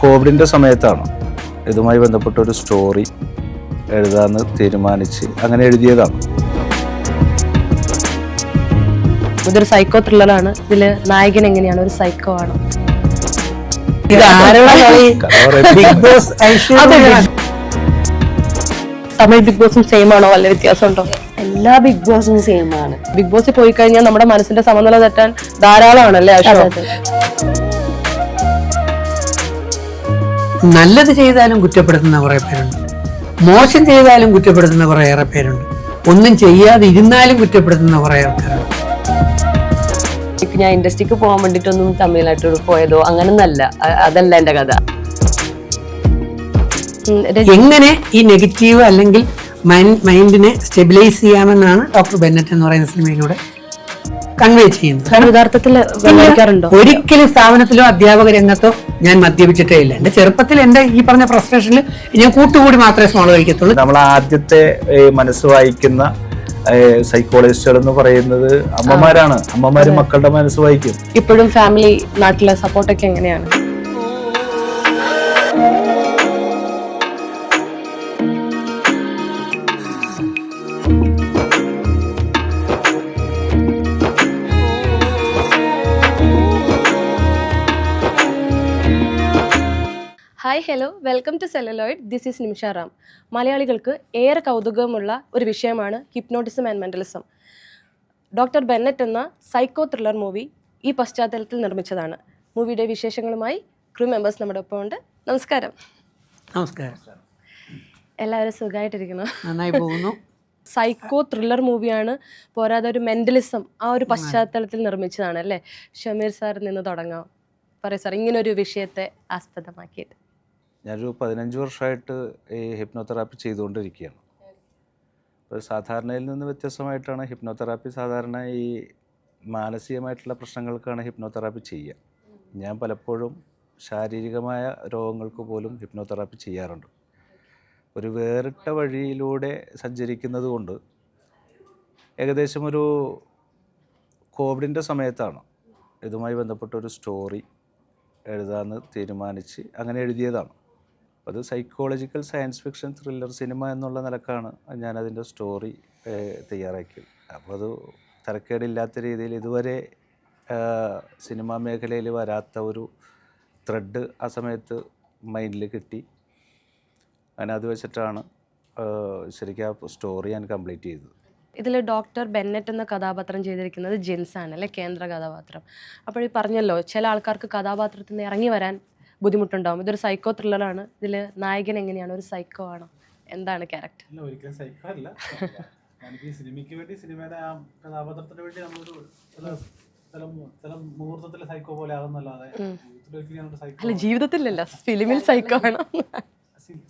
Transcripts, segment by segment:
കോവിഡിൻ്റെ സമയത്താണ് ഇതുമായി ബന്ധപ്പെട്ട ഒരു സ്റ്റോറി എഴുതാമെന്ന് തീരുമാനിച്ച് അങ്ങനെ എഴുതിയതാണ്. ഇതൊരു സൈക്കോ ത്രില്ലറാണ്. ഇതില് നായകൻ എങ്ങനെയാണ്? ഒരു സൈക്കോ ആണ്. തമിഴ് ബിഗ് ബോസും സെയിം ആണോ? വല്ല വ്യത്യാസമുണ്ടോ? എല്ലാ ബിഗ് ബോസും സെയിം ആണ്. ബിഗ് ബോസിൽ പോയി കഴിഞ്ഞാൽ നമ്മുടെ മനസ്സിന്റെ സമനില തെറ്റാൻ ധാരാളമാണല്ലേ ആശോ? നല്ലത് ചെയ്താലും കുറ്റപ്പെടുത്തുന്ന കുറെ പേരുണ്ട്, മോശം ചെയ്താലും കുറ്റപ്പെടുത്തുന്ന കുറെ ഏറെ പേരുണ്ട്, ഒന്നും ചെയ്യാതെ ഇരുന്നാലും കുറ്റപ്പെടുത്തുന്ന കുറെ ആൾക്കാരുണ്ട്. ഇപ്പൊ ഞാൻ ഇൻഡസ്ട്രിക്ക് പോകാൻ വേണ്ടിട്ടൊന്നും തമിഴ്നാട്ടിൽ പോയതോ അങ്ങനൊന്നല്ല. അതല്ല എന്റെ കഥ. എങ്ങനെ ഈ നെഗറ്റീവ് അല്ലെങ്കിൽ മൈൻഡിനെ സ്റ്റെബിലൈസ് ചെയ്യാമെന്നാണ് ഡോക്ടർ ബെന്നറ്റ് എന്ന് പറയുന്ന സിനിമയിലൂടെ കൺവേ ചെയ്യുന്നത്. യഥാർത്ഥത്തിൽ ഗമനിക്കാറുണ്ടോ? ഒരിക്കലും സ്ഥാപനത്തിലോ അധ്യാപക രംഗത്തോ ഞാൻ മദ്യപിച്ചിട്ടേ ഇല്ല. എന്റെ ചെറുപ്പത്തിൽ എന്റെ ഈ പറഞ്ഞ ഫ്രസ്ട്രേഷനിൽ ഞാൻ കൂട്ടുകൂടി മാത്രമേ സ്മോൾ കഴിക്കത്തുള്ളൂ. നമ്മൾ ആദ്യത്തെ മനസ്സ് വായിക്കുന്ന സൈക്കോളജിസ്റ്റുകൾ എന്ന് പറയുന്നത് അമ്മമാരാണ്. അമ്മമാര് മക്കളുടെ മനസ്സ് വായിക്കും. ഇപ്പോഴും ഫാമിലി നാട്ടിലെ സപ്പോർട്ടൊക്കെ എങ്ങനെയാണ്? Hi, hello, welcome to celluloid. This is Nimisha Ram. മലയാളികൾക്ക് ഏറെ കൗതുകമുള്ള ഒരു വിഷയമാണ് hypnotism and mentalism. Doctor Bennett എന്ന സൈക്കോ ത്രില്ലർ മൂവി ഈ പശ്ചാത്തലത്തിൽ നിർമ്മിച്ചതാണ്. മൂവിയുടെ വിശേഷങ്ങളുമായി ക്രൂ മെമ്പേഴ്സ് നമ്മുടെ ഒപ്പം ഉണ്ട്. നമസ്കാരം. നമസ്കാരം. എല്ലാവരും സുഖമായിട്ടിരിക്കുന്നു? നന്നായി പോകുന്നു. സൈക്കോ ത്രില്ലർ മൂവിയാണ്, പോരാതെ ഒരു മെൻ്റലിസം ആ ഒരു പശ്ചാത്തലത്തിൽ നിർമ്മിച്ചതാണ് അല്ലേ? ഷമീർ സാറിൽ നിന്ന് തുടങ്ങാം. പറയൂ സാർ, ഇങ്ങനൊരു വിഷയത്തെ ആസ്പദമാക്കിയിട്ട്. ഞാനൊരു 15 വർഷമായിട്ട് ഈ ഹിപ്നോതെറാപ്പി ചെയ്തുകൊണ്ടിരിക്കുകയാണ്. അപ്പോൾ സാധാരണയിൽ നിന്ന് വ്യത്യസ്തമായിട്ടാണ് ഹിപ്നോതെറാപ്പി. സാധാരണ ഈ മാനസികമായിട്ടുള്ള പ്രശ്നങ്ങൾക്കാണ് ഹിപ്നോതെറാപ്പി ചെയ്യുക. ഞാൻ പലപ്പോഴും ശാരീരികമായ രോഗങ്ങൾക്ക് പോലും ഹിപ്നോതെറാപ്പി ചെയ്യാറുണ്ട്. ഒരു വേറിട്ട വഴിയിലൂടെ സഞ്ചരിക്കുന്നത് കൊണ്ട് ഏകദേശം ഒരു കോവിഡിൻ്റെ സമയത്താണ് ഇതുമായി ബന്ധപ്പെട്ട ഒരു സ്റ്റോറി എഴുതാമെന്ന് തീരുമാനിച്ച് അങ്ങനെ എഴുതിയതാണ്. അത് psychological science fiction thriller cinema എന്നുള്ള നിലക്കാണ് ഞാനതിൻ്റെ സ്റ്റോറി തയ്യാറാക്കിയത്. അപ്പോൾ അത് തരക്കേടില്ലാത്ത രീതിയിൽ ഇതുവരെ സിനിമാ മേഖലയിൽ വരാത്ത ഒരു ത്രെഡ് ആ സമയത്ത് മൈൻഡിൽ കിട്ടി. അങ്ങനെ അത് വെച്ചിട്ടാണ് ശരിക്കും ആ സ്റ്റോറി ഞാൻ കംപ്ലീറ്റ് ചെയ്തത്. ഇതിൽ ഡോക്ടർ ബെന്നറ്റ് എന്ന കഥാപാത്രം ചെയ്തിരിക്കുന്നത് ജിൻസാണ് അല്ലേ, കേന്ദ്ര കഥാപാത്രം. അപ്പോൾ ഈ പറഞ്ഞല്ലോ, ചില ആൾക്കാർക്ക് കഥാപാത്രത്തിൽ നിന്ന് ഇറങ്ങി വരാൻ ബുദ്ധിമുട്ടുണ്ടാവും. ഇതൊരു സൈക്കോ ത്രില്ലറാണ്. ഇതിൽ നായകൻ എങ്ങനെയാണ്? ഒരു സൈക്കോ ആണോ? എന്താണ് ക്യാരക്ടർ? ഒരിക്കലും സൈക്കോ അല്ല. എനിക്ക് സിനിമയ്ക്ക് വേണ്ടി, സിനിമയുടെ ആ കഥാപാത്രത്തിന് വേണ്ടി നമ്മളൊരു ചില മുഹൂർത്തത്തിലെ സൈക്കോ പോലെ ആകുന്നല്ലാതെ അല്ല, ജീവിതത്തിലല്ല, ഫിലിമിൽ സൈക്കോ ആണോ?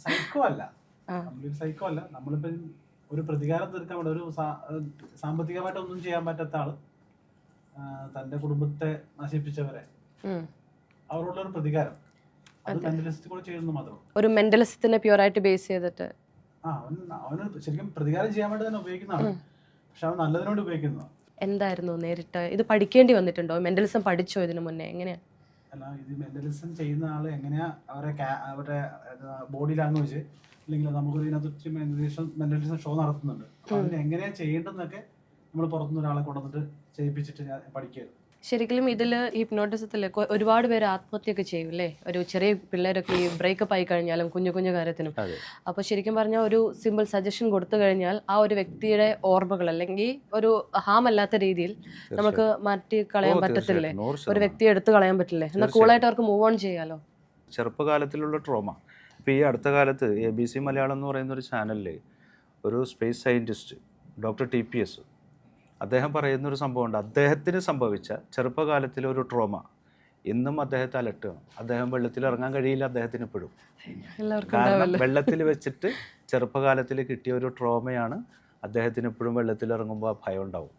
സൈക്കോ അല്ല, നമ്മളൊരു സൈക്കോ അല്ല. നമ്മളിപ്പം ഒരു പ്രതികാരം തീർക്കാൻ വേണ്ടി, ഒരു സാമ്പത്തികമായിട്ടൊന്നും ചെയ്യാൻ പറ്റാത്ത ആള് തന്റെ കുടുംബത്തെ നശിപ്പിച്ചവരെ അവരോടുള്ളൊരു പ്രതികാരം, അത് മെന്റലിസ്റ്റ് കൂടെ ചെയ്യുന്നു മാത്രം. ഒരു മെന്റലിസ്റ്റിനെ പ്യൂറായിട്ട് ബേസ് ചെയ്തിട്ട് അവന് ശരിക്കും പ്രതികാരം ചെയ്യാൻ വേണ്ടി തന്നെ ഉപയോഗിക്കുന്നതാണ്, പക്ഷെ അവൻ നല്ലതിനോട് ഉപയോഗിക്കുന്നതാണ്. എന്തായിരുന്നു നേരിട്ട് ഇത് പഠിക്കേണ്ടി വന്നിട്ടുണ്ടോ? മെന്റലിസം പഠിച്ചോ ഇതിനു മുന്നേ? എങ്ങനെയാ? അല്ല, ഇത് മെന്റലിസം ചെയ്യുന്ന ആള് എങ്ങനെയാ അവരുടെ ബോഡി ലാംഗ്വേജ്, അല്ലെങ്കിൽ നമുക്കൊരു ഇതിനകത്ത് മെന്റലിസം ഷോ നടത്തുന്നുണ്ട്. അപ്പൊ അതിന് എങ്ങനെയാ ചെയ്യേണ്ടതെന്നൊക്കെ നമ്മൾ പുറത്തുനിന്ന് ഒരാളെ കൊണ്ടുവന്നിട്ട് ചെയ്യിപ്പിച്ചിട്ട് ഞാൻ പഠിക്കരുത്. ശരിക്കും ഇതിൽ ഹിപ്നോട്ടിസത്തിൽ ഒരുപാട് പേര് ആത്മഹത്യയൊക്കെ ചെയ്യും അല്ലേ? ഒരു ചെറിയ പിള്ളേരൊക്കെ ഈ ബ്രേക്കപ്പ് ആയി കഴിഞ്ഞാലും കുഞ്ഞു കുഞ്ഞു കാര്യത്തിനും. അപ്പോൾ ശരിക്കും പറഞ്ഞാൽ ഒരു സിമ്പിൾ സജഷൻ കൊടുത്തു കഴിഞ്ഞാൽ ആ ഒരു വ്യക്തിയുടെ ഓർമ്മകൾ അല്ലെങ്കിൽ ഒരു ഹാം അല്ലാത്ത രീതിയിൽ നമുക്ക് മാറ്റി കളയാൻ പറ്റത്തില്ലേ? ഒരു വ്യക്തിയെ എടുത്തു കളയാൻ പറ്റില്ലേ? എന്നാൽ കൂളായിട്ട് അവർക്ക് മൂവ് ഓൺ ചെയ്യാലോ. ചെറുപ്പകാലത്തിലുള്ള ട്രോമ. ഇപ്പോൾ ഈ അടുത്ത കാലത്ത് ABC മലയാളം എന്ന് പറയുന്നൊരു ചാനലിൽ ഒരു സ്പേസ് സയൻറ്റിസ്റ്റ് ഡോക്ടർ TPS അദ്ദേഹം പറയുന്നൊരു സംഭവമുണ്ട്. അദ്ദേഹത്തിന് സംഭവിച്ച ചെറുപ്പകാലത്തിലെ ഒരു ട്രോമ ഇന്നും അദ്ദേഹത്തെ അലട്ടുകയാണ്. അദ്ദേഹം വെള്ളത്തിൽ ഇറങ്ങാൻ കഴിയില്ല അദ്ദേഹത്തിന് ഇപ്പോഴും. കാരണം വെള്ളത്തിൽ വെച്ചിട്ട് ചെറുപ്പകാലത്തിൽ കിട്ടിയ ഒരു ട്രോമയാണ് അദ്ദേഹത്തിന് ഇപ്പോഴും വെള്ളത്തിൽ ഇറങ്ങുമ്പോൾ ഭയം ഉണ്ടാവും.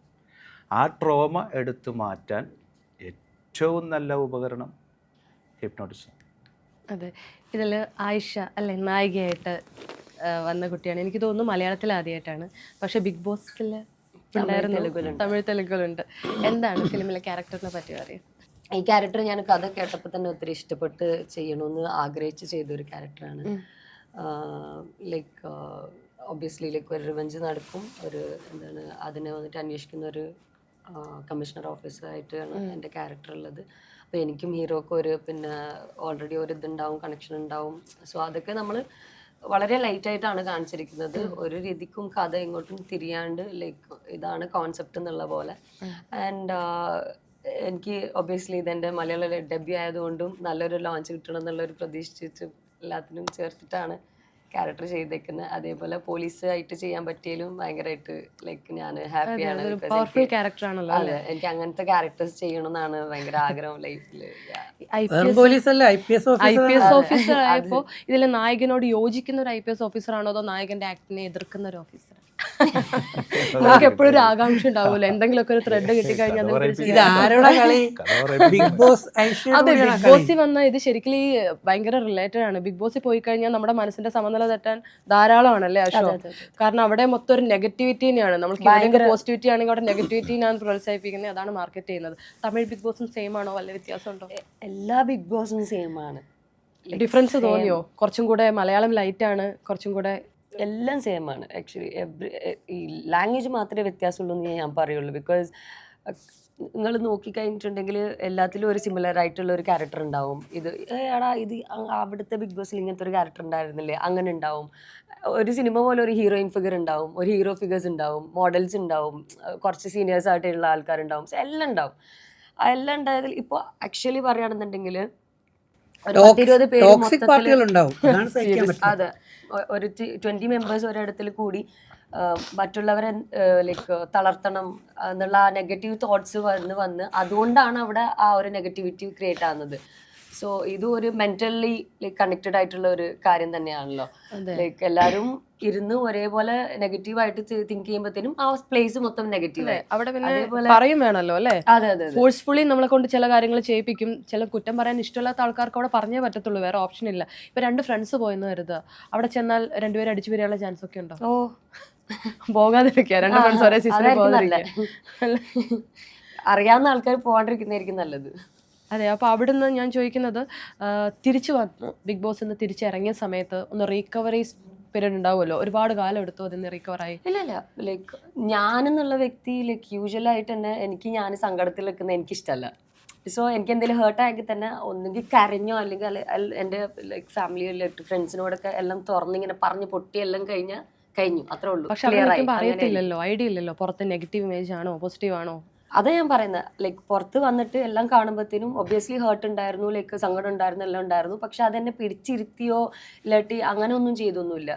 ആ ട്രോമ എടുത്തു മാറ്റാൻ ഏറ്റവും നല്ല ഉപകരണം ഹിപ്നോട്ടിസം. അതെ, ഇതിൽ ആയിഷ അല്ലേ നായികയായിട്ട് വന്ന കുട്ടിയാണ്. എനിക്ക് തോന്നുന്നു മലയാളത്തിൽ ആദ്യമായിട്ടാണ്, പക്ഷെ ബിഗ് ബോസിൽ തമിഴ് തെലുങ്കുലുണ്ട്. എന്താണ് ഫിലിമിലെ ക്യാരക്ടറിനെ പറ്റി അറിയാം? ഈ ക്യാരക്ടർ ഞാൻ കഥ കേട്ടപ്പോൾ തന്നെ ഒത്തിരി ഇഷ്ടപ്പെട്ട് ചെയ്യണമെന്ന് ആഗ്രഹിച്ച് ചെയ്തൊരു ക്യാരക്ടറാണ്. ലൈക്ക് ഒബ്വിയസ്ലി ലൈക്ക് ഒരു റിവെഞ്ച് നടക്കും, ഒരു എന്താണ് അതിനെ വന്നിട്ട് അന്വേഷിക്കുന്ന ഒരു കമ്മീഷണർ ഓഫീസറായിട്ടാണ് എൻ്റെ ക്യാരക്ടർ ഉള്ളത്. അപ്പോൾ എനിക്കും ഹീറോക്കും ഒരു പിന്നെ ഓൾറെഡി ഒരു ഇതുണ്ടാവും, കണക്ഷൻ ഉണ്ടാവും. സോ അതൊക്കെ നമ്മൾ വളരെ ലൈറ്റായിട്ടാണ് കാണിച്ചിരിക്കുന്നത്. ഒരു രീതിക്കും കഥ ഇങ്ങോട്ടും തിരിയാണ്ട് ലൈക്ക് ഇതാണ് കോൺസെപ്റ്റ് എന്നുള്ള പോലെ. ആൻഡ് എനിക്ക് ഒബ്വിയസ്ലി ഇതെൻ്റെ മലയാള ഡെബ്യൂ ആയതുകൊണ്ടും നല്ലൊരു ലോഞ്ച് കിട്ടണം എന്നുള്ളൊരു പ്രതീക്ഷിച്ചിട്ട് എല്ലാത്തിനും ചേർത്തിട്ടാണ് ക്യാരക്ടർ ചെയ്തേക്കുന്നത്. അതേപോലെ പോലീസ് ആയിട്ട് ചെയ്യാൻ പറ്റിയാലും ഭയങ്കരമായിട്ട് ലൈക്ക് ഞാൻ ഹാപ്പിയാണ്. പവർഫുൾ ക്യാരക്ടർ ആണല്ലോ. അതെ, എനിക്ക് അങ്ങനത്തെ ക്യാരക്ടേഴ്സ് ചെയ്യണമെന്നാണ് ഭയങ്കര ആഗ്രഹം ലൈഫിൽ. പോലീസല്ല IPS ഓഫീസർ ആയപ്പോ ഇതിലെ നായകനോട് യോജിക്കുന്ന ഒരു IPS ഓഫീസർ ആണോ അതോ നായകന്റെ ആക്ടിനെ എതിർക്കുന്ന ഒരു ഓഫീസർ? നമുക്ക് എപ്പോഴും ഒരു ആകാംക്ഷ ഉണ്ടാവൂല്ലോ, എന്തെങ്കിലുമൊക്കെ ഒരു ത്രെഡ് കിട്ടിക്കഴിഞ്ഞാൽ ഇത് ആരോടാ കളി? ബിഗ് ബോസ് അതെ, ബിഗ് ബോസിൽ വന്ന ഇത് ശരിക്കും ഭയങ്കര റിലേറ്റഡ് ആണ്. ബിഗ് ബോസിൽ പോയി കഴിഞ്ഞാൽ നമ്മുടെ മനസ്സിന്റെ സമനില തെറ്റാൻ ധാരാളമാണല്ലേ ആ ഷോ. കാരണം അവിടെ മൊത്തം ഒരു നെഗറ്റിവിറ്റി തന്നെയാണ്. നമുക്ക് ഭയങ്കര പോസിറ്റിവിറ്റി ആണെങ്കിൽ അവിടെ നെഗറ്റിവിറ്റിനാണ് പ്രോത്സാഹിപ്പിക്കുന്നത്, അതാണ് മാർക്കറ്റ് ചെയ്യുന്നത്. തമിഴ് ബിഗ് ബോസും സെയിം ആണോ, വല്ല വ്യത്യാസം ഉണ്ടോ? എല്ലാ ബിഗ് ബോസും സെയിം ആണ്. ഡിഫറൻസ് തോന്നിയോ? കുറച്ചും കൂടെ മലയാളം ലൈറ്റ് ആണ്, കുറച്ചും കൂടെ എല്ലാം സെയിം ആണ് ആക്ച്വലി. ഈ ലാംഗ്വേജ് മാത്രമേ വ്യത്യാസമുള്ളൂ എന്ന് ഞാൻ പറയുള്ളൂ. ബിക്കോസ് നിങ്ങൾ നോക്കിക്കഴിഞ്ഞിട്ടുണ്ടെങ്കിൽ എല്ലാത്തിലും ഒരു സിമിലർ ആയിട്ടുള്ള ഒരു ക്യാരക്ടർ ഉണ്ടാവും. ഇത് എടാ ഇത് അവിടുത്തെ ബിഗ് ബോസിൽ ഇങ്ങനത്തെ ഒരു ക്യാരക്ടർ ഉണ്ടായിരുന്നില്ലേ, അങ്ങനെ ഉണ്ടാവും. ഒരു സിനിമ പോലെ ഒരു ഹീറോയിൻ ഫിഗർ ഉണ്ടാവും, ഒരു ഹീറോ ഫിഗേഴ്സ് ഉണ്ടാവും, മോഡൽസ് ഉണ്ടാവും, കുറച്ച് സീനിയേഴ്സ് ആയിട്ടുള്ള ആൾക്കാരുണ്ടാവും, എല്ലാം ഉണ്ടാവും. എല്ലാം ഉണ്ടായതിൽ ഇപ്പോൾ ആക്ച്വലി പറയുകയാണെന്നുണ്ടെങ്കിൽ ഒരു 20 പേര് മൊത്തത്തിൽ, അതെ, ഒരു 20 മെമ്പേഴ്സ് ഒരിടത്തിൽ കൂടി മറ്റുള്ളവരെ ലൈക്ക് തളർത്തണം എന്നുള്ള ആ നെഗറ്റീവ് തോട്ട്സ് വന്ന് അതുകൊണ്ടാണ് അവിടെ ആ ഒരു നെഗറ്റിവിറ്റി ക്രിയേറ്റ് ആവുന്നത്. സോ ഇത് ഒരു മെന്റലി ലൈക്ക് കണക്റ്റഡ് ആയിട്ടുള്ള ഒരു കാര്യം തന്നെയാണല്ലോ. ലൈക്ക് എല്ലാവരും ഇരുന്ന് ഒരേപോലെ നെഗറ്റീവായിട്ട് തിങ്ക് ചെയ്യുമ്പോഴത്തേനും ആ പ്ലേസ് മൊത്തം നെഗറ്റീവ് അവിടെ പിന്നെ പറയും വേണമല്ലോ അല്ലേ. അതെ അതെ, ഫോഴ്സ്ഫുള്ളി നമ്മളെ കൊണ്ട് ചില കാര്യങ്ങൾ ചെയ്യിപ്പിക്കും. ചില കുറ്റം പറയാൻ ഇഷ്ടമില്ലാത്ത ആൾക്കാർക്ക് അവിടെ പറഞ്ഞേ പറ്റത്തുള്ളൂ, വേറെ ഓപ്ഷൻ ഇല്ല. ഇപ്പൊ 2 ഫ്രണ്ട്സ് പോയെന്ന് കരുതുക, അവിടെ ചെന്നാൽ 2 പേര് അടിച്ചു വരാനുള്ള ചാൻസ് ഒക്കെ ഉണ്ടോ? പോകാതിരിക്കുക, 2 ഫ്രണ്ട്സ് ഒരേ സീസണിൽ പോകാതിരിക്കുക. അറിയാവുന്ന ആൾക്കാർ പോകാണ്ടിരിക്കുന്നതായിരിക്കും നല്ലത്. അതെ, അപ്പോൾ അവിടുന്ന് ഞാൻ ചോദിക്കുന്നത്, തിരിച്ചു വന്നു ബിഗ് ബോസ് നിന്ന് തിരിച്ചിറങ്ങിയ സമയത്ത് ഒന്ന് റീകവറി പീരീഡ് ഉണ്ടാവുമല്ലോ, ഒരുപാട് കാലം എടുത്തു അതിന് റിക്കവറായി? ഇല്ല, ലൈക്ക് ഞാനെന്നുള്ള വ്യക്തി ലൈക്ക് യൂഷ്വലായിട്ട് തന്നെ ഞാൻ സങ്കടത്തിൽ നിൽക്കുന്നത് എനിക്കിഷ്ടമല്ല. സോ എനിക്ക് എന്തെങ്കിലും ഹേർട്ടായെങ്കിൽ തന്നെ ഒന്നുകിൽ കരഞ്ഞോ അല്ലെങ്കിൽ എൻ്റെ ലൈക്ക് ഫാമിലിയിലായിട്ട് ഫ്രണ്ട്സിനോടൊക്കെ എല്ലാം തുറന്നിങ്ങനെ പറഞ്ഞ് പൊട്ടി എല്ലാം കഴിഞ്ഞു, അത്രേ ഉള്ളൂ. പക്ഷെ അറിയത്തില്ലല്ലോ, ഐഡിയ ഇല്ലല്ലോ പുറത്ത് നെഗറ്റീവ് ഇമേജ് ആണോ പോസിറ്റീവ് ആണോ. അതാ ഞാൻ പറയുന്നത്, ലൈക്ക് പുറത്ത് വന്നിട്ട് എല്ലാം കാണുമ്പോഴത്തേനും ഒബ്വിയസ്ലി ഹേർട്ട് ഉണ്ടായിരുന്നു, ലൈക്ക് സങ്കടം ഉണ്ടായിരുന്നു, എല്ലാം ഉണ്ടായിരുന്നു. പക്ഷെ അതെന്നെ പിടിച്ചിരുത്തിയോ ഇല്ലാട്ടി അങ്ങനെ ഒന്നും ചെയ്തൊന്നുമില്ല.